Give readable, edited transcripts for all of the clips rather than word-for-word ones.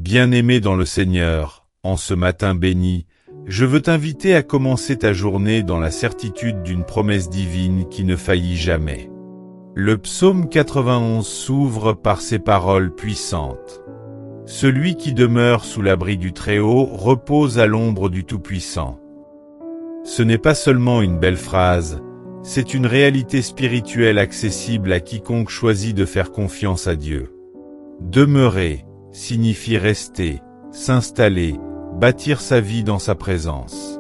Bien-aimé dans le Seigneur, en ce matin béni, je veux t'inviter à commencer ta journée dans la certitude d'une promesse divine qui ne faillit jamais. Le psaume 91 s'ouvre par ces paroles puissantes. Celui qui demeure sous l'abri du Très-Haut repose à l'ombre du Tout-Puissant. Ce n'est pas seulement une belle phrase, c'est une réalité spirituelle accessible à quiconque choisit de faire confiance à Dieu. Demeurer signifie rester, s'installer, bâtir sa vie dans sa présence.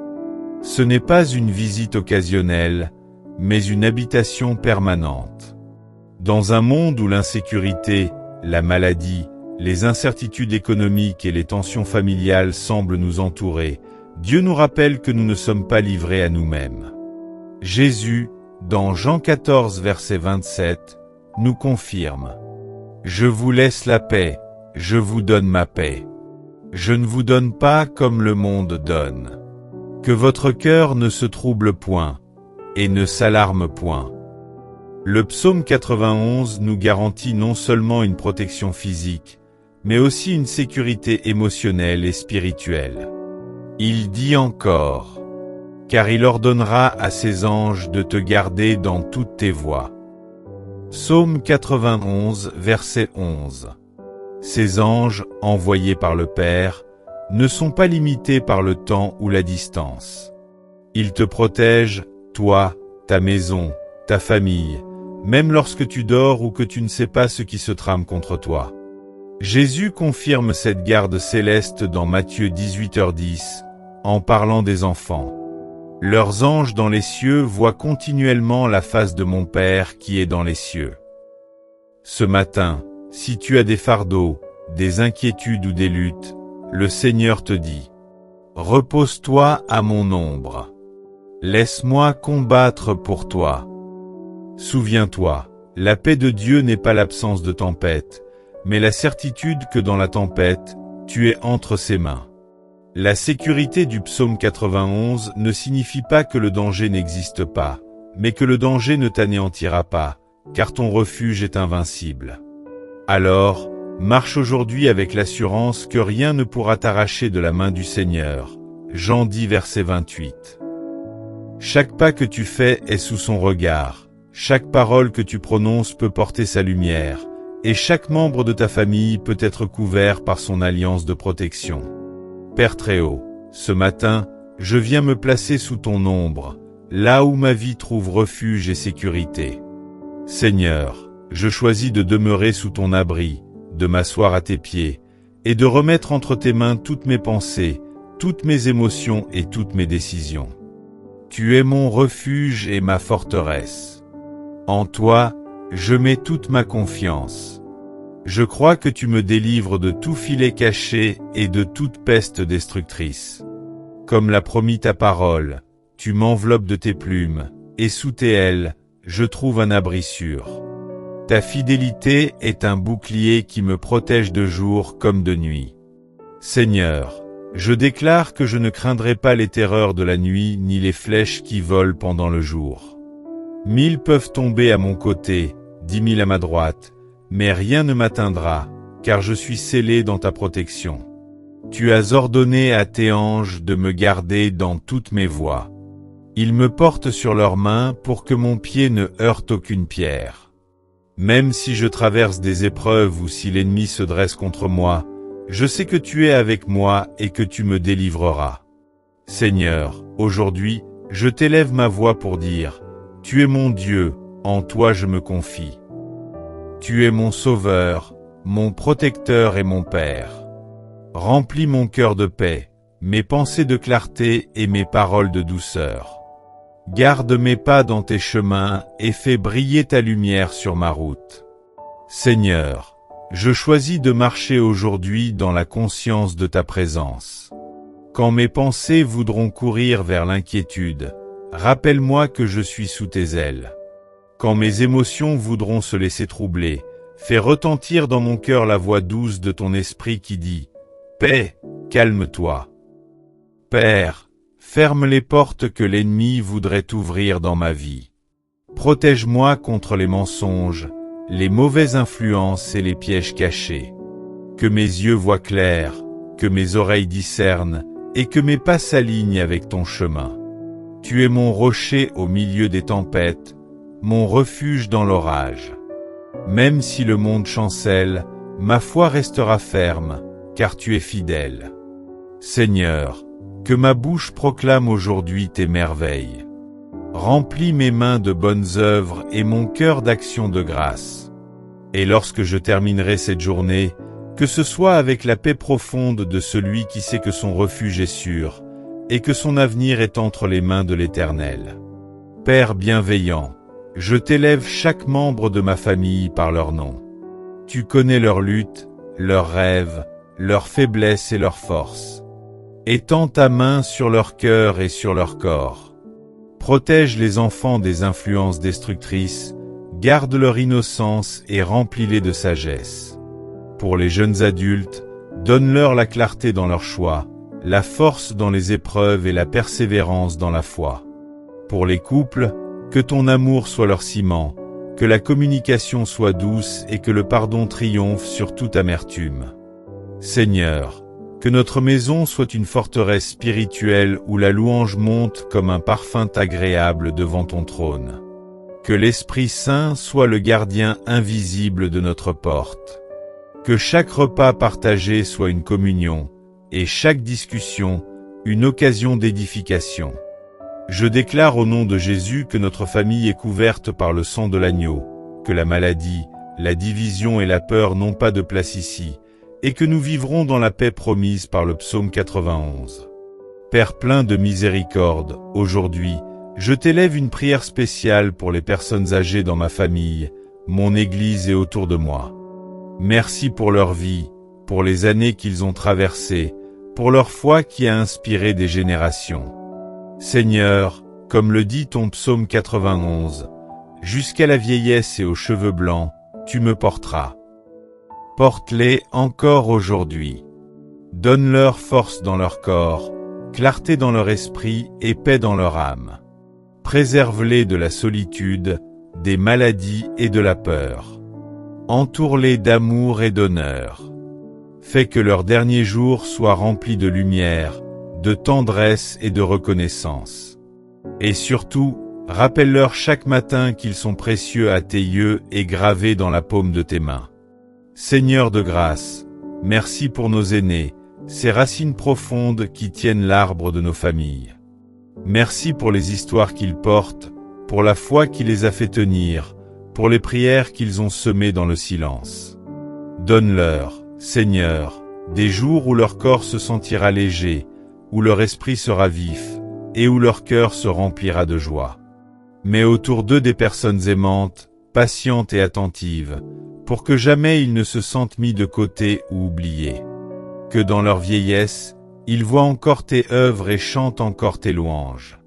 Ce n'est pas une visite occasionnelle, mais une habitation permanente. Dans un monde où l'insécurité, la maladie, les incertitudes économiques et les tensions familiales semblent nous entourer, Dieu nous rappelle que nous ne sommes pas livrés à nous-mêmes. Jésus, dans Jean 14 verset 27, nous confirme « Je vous laisse la paix, je vous donne ma paix. Je ne vous donne pas comme le monde donne. Que votre cœur ne se trouble point, et ne s'alarme point. » Le psaume 91 nous garantit non seulement une protection physique, mais aussi une sécurité émotionnelle et spirituelle. Il dit encore « Car il ordonnera à ses anges de te garder dans toutes tes voies. » Psaume 91, verset 11. Ces anges, envoyés par le Père, ne sont pas limités par le temps ou la distance. Ils te protègent, toi, ta maison, ta famille, même lorsque tu dors ou que tu ne sais pas ce qui se trame contre toi. Jésus confirme cette garde céleste dans Matthieu 18h10, en parlant des enfants. Leurs anges dans les cieux voient continuellement la face de mon Père qui est dans les cieux. Ce matin, si tu as des fardeaux, des inquiétudes ou des luttes, le Seigneur te dit « Repose-toi à mon ombre. Laisse-moi combattre pour toi. » Souviens-toi, la paix de Dieu n'est pas l'absence de tempête, mais la certitude que dans la tempête, tu es entre ses mains. La sécurité du psaume 91 ne signifie pas que le danger n'existe pas, mais que le danger ne t'anéantira pas, car ton refuge est invincible. Alors, marche aujourd'hui avec l'assurance que rien ne pourra t'arracher de la main du Seigneur. Jean 10 verset 28. Chaque pas que tu fais est sous son regard, chaque parole que tu prononces peut porter sa lumière, et chaque membre de ta famille peut être couvert par son alliance de protection. Père Très-Haut, ce matin, je viens me placer sous ton ombre, là où ma vie trouve refuge et sécurité. Seigneur, je choisis de demeurer sous ton abri, de m'asseoir à tes pieds, et de remettre entre tes mains toutes mes pensées, toutes mes émotions et toutes mes décisions. Tu es mon refuge et ma forteresse. En toi, je mets toute ma confiance. Je crois que tu me délivres de tout filet caché et de toute peste destructrice. Comme l'a promis ta parole, tu m'enveloppes de tes plumes, et sous tes ailes, je trouve un abri sûr. Ta fidélité est un bouclier qui me protège de jour comme de nuit. Seigneur, je déclare que je ne craindrai pas les terreurs de la nuit ni les flèches qui volent pendant le jour. 1000 peuvent tomber à mon côté, 10 000 à ma droite, mais rien ne m'atteindra, car je suis scellé dans ta protection. Tu as ordonné à tes anges de me garder dans toutes mes voies. Ils me portent sur leurs mains pour que mon pied ne heurte aucune pierre. Même si je traverse des épreuves ou si l'ennemi se dresse contre moi, je sais que tu es avec moi et que tu me délivreras. Seigneur, aujourd'hui, je t'élève ma voix pour dire, tu es mon Dieu, en toi je me confie. Tu es mon sauveur, mon protecteur et mon Père. Remplis mon cœur de paix, mes pensées de clarté et mes paroles de douceur. Garde mes pas dans tes chemins et fais briller ta lumière sur ma route. Seigneur, je choisis de marcher aujourd'hui dans la conscience de ta présence. Quand mes pensées voudront courir vers l'inquiétude, rappelle-moi que je suis sous tes ailes. Quand mes émotions voudront se laisser troubler, fais retentir dans mon cœur la voix douce de ton esprit qui dit « Paix, calme-toi. » Père, ferme les portes que l'ennemi voudrait ouvrir dans ma vie. Protège-moi contre les mensonges, les mauvaises influences et les pièges cachés. que mes yeux voient clair, que mes oreilles discernent, et que mes pas s'alignent avec ton chemin. Tu es mon rocher au milieu des tempêtes, mon refuge dans l'orage. Même si le monde chancelle, ma foi restera ferme, car tu es fidèle. Seigneur, que ma bouche proclame aujourd'hui tes merveilles. Remplis mes mains de bonnes œuvres et mon cœur d'actions de grâce. Et lorsque je terminerai cette journée, que ce soit avec la paix profonde de celui qui sait que son refuge est sûr, et que son avenir est entre les mains de l'Éternel. Père bienveillant, je t'élève chaque membre de ma famille par leur nom. Tu connais leurs luttes, leurs rêves, leurs faiblesses et leurs forces. Étends ta main sur leur cœur et sur leur corps. Protège les enfants des influences destructrices, garde leur innocence et remplis-les de sagesse. Pour les jeunes adultes, donne-leur la clarté dans leur choix, la force dans les épreuves et la persévérance dans la foi. Pour les couples, que ton amour soit leur ciment, que la communication soit douce et que le pardon triomphe sur toute amertume. Seigneur, que notre maison soit une forteresse spirituelle où la louange monte comme un parfum agréable devant ton trône. Que l'Esprit Saint soit le gardien invisible de notre porte. Que chaque repas partagé soit une communion, et chaque discussion, une occasion d'édification. Je déclare au nom de Jésus que notre famille est couverte par le sang de l'agneau, que la maladie, la division et la peur n'ont pas de place ici, et que nous vivrons dans la paix promise par le psaume 91. Père plein de miséricorde, aujourd'hui, je t'élève une prière spéciale pour les personnes âgées dans ma famille, mon Église et autour de moi. Merci pour leur vie, pour les années qu'ils ont traversées, pour leur foi qui a inspiré des générations. Seigneur, comme le dit ton psaume 91, jusqu'à la vieillesse et aux cheveux blancs, tu me porteras. Porte-les encore aujourd'hui. Donne-leur force dans leur corps, clarté dans leur esprit et paix dans leur âme. Préserve-les de la solitude, des maladies et de la peur. Entoure-les d'amour et d'honneur. Fais que leurs derniers jours soient remplis de lumière, de tendresse et de reconnaissance. Et surtout, rappelle-leur chaque matin qu'ils sont précieux à tes yeux et gravés dans la paume de tes mains. Seigneur de grâce, merci pour nos aînés, ces racines profondes qui tiennent l'arbre de nos familles. Merci pour les histoires qu'ils portent, pour la foi qui les a fait tenir, pour les prières qu'ils ont semées dans le silence. Donne-leur, Seigneur, des jours où leur corps se sentira léger, où leur esprit sera vif, et où leur cœur se remplira de joie. Mets autour d'eux des personnes aimantes, patientes et attentives, pour que jamais ils ne se sentent mis de côté ou oubliés. Que dans leur vieillesse, ils voient encore tes œuvres et chantent encore tes louanges.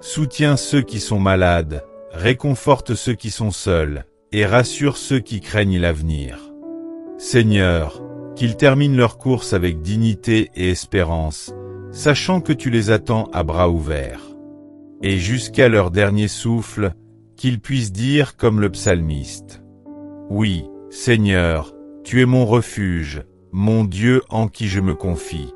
Soutiens ceux qui sont malades, réconforte ceux qui sont seuls, et rassure ceux qui craignent l'avenir. Seigneur, qu'ils terminent leur course avec dignité et espérance, sachant que tu les attends à bras ouverts. Et jusqu'à leur dernier souffle, qu'ils puissent dire comme le psalmiste: oui, Seigneur, tu es mon refuge, mon Dieu en qui je me confie.